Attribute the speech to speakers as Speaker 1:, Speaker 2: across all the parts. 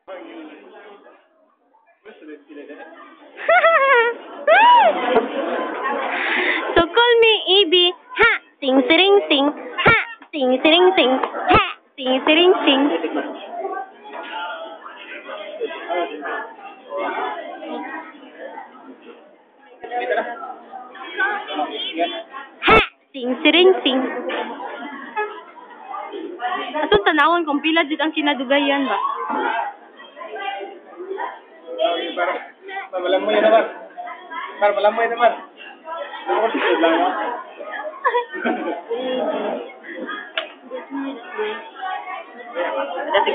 Speaker 1: So call me EB. Ha! Sing siring sing. Ha! Sing siring sing. Ha! Sing siring sing. Ha! Sing siring sing. Atong tanawon kung pila jud ang kinadugayan ba?
Speaker 2: Malamoy naman. Malamoy naman.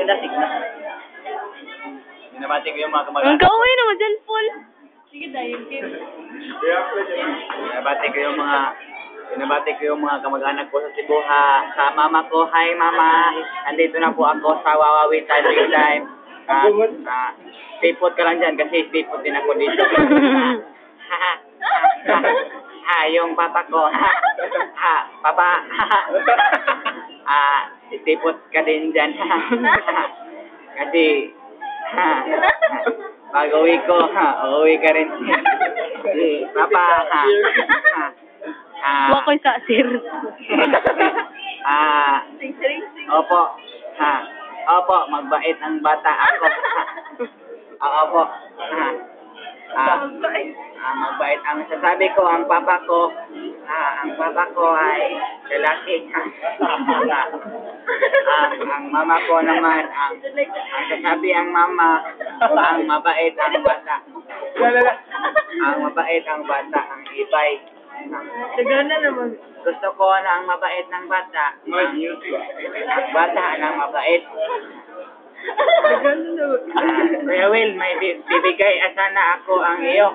Speaker 2: Dasig na. Binabati ko yung mga
Speaker 1: Ang
Speaker 2: kamag-anak.
Speaker 1: kauwi naman dyan, Paul. Sige dahil, Kim.
Speaker 2: Binabati ko yung mga kamag-anak ko sa Cebu, ha. Sa mama ko, hi mama. Andito na po ako sa Wawawi Time Time. Stay-put ka lang dyan kasi stay-put din ako dito. Yung papa ko. Papa. Stay-put ka din dyan. Kasi, pag uwi ko, uwi ka rin. Papa,
Speaker 1: Wa ko'y sa sir.
Speaker 2: Opo. Opo, magbait ang bata ako. Opo. Magbait ang sasabi ko, ang papa ko ay lalaki. Ang mama ko naman, ang sasabi ang mama, ang mabait ang bata. Ang mabait ang bata, ang ibay.
Speaker 1: Tagana naman.
Speaker 2: Gusto ko na ang mabait ng bata. Ang bata ang mabait.
Speaker 1: Tagana naman.
Speaker 2: Kuya Will, may bibigay sana ako ang iyo.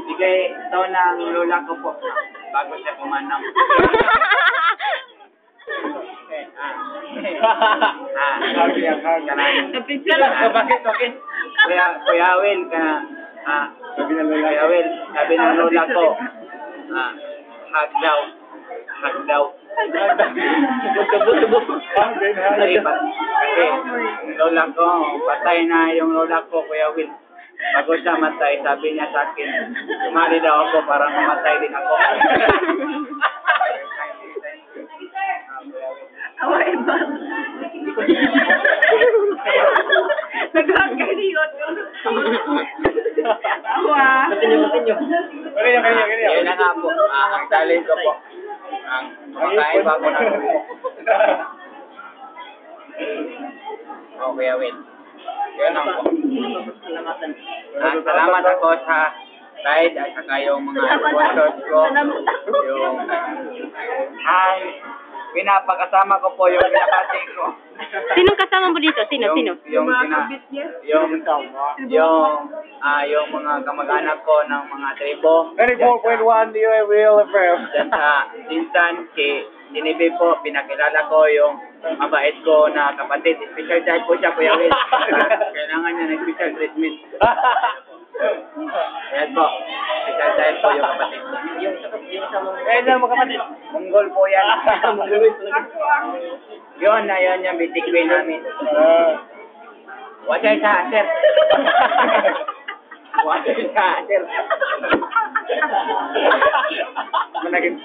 Speaker 2: Bigay ito ng lola ko po bago siya pumanam. Bakit? Kuya Will, sabi ng lola ko, hug daw. Kasi lola ko, patay na yung lola ko, Kuya Will. Bago siya matay, sabi niya sa akin, sumali daw ako para mamatay din ako.
Speaker 1: Away ba? Nagkakaliot. Awa.
Speaker 2: Continue. Yun na nga po, ang talent ko po. Ang makain pa ako ng buko. Kuya Will. Yun lang po. Salamat ako sa guide at saka yung mga sponsors ko. Yung pinapakasama ko po yung pinapati ko.
Speaker 1: Sinong kasama mo dito? Sino?
Speaker 2: Yung mga kamag-anak ko ng mga tribo.
Speaker 3: 94.1 Real FM.
Speaker 2: Diyan sa Tinsan, si Dinibe po, pinakilala ko yung mabait ko na kapatid. Special child po siya, Kuya Will. Kailangan niya ng special treatment. Ayan po, special child po yung kapatid ko.
Speaker 3: Ayan mga kapatid.
Speaker 2: Monggol po yan. Yun yung bitikwe namin. Watay sa sir. Watay sa sir. Managin.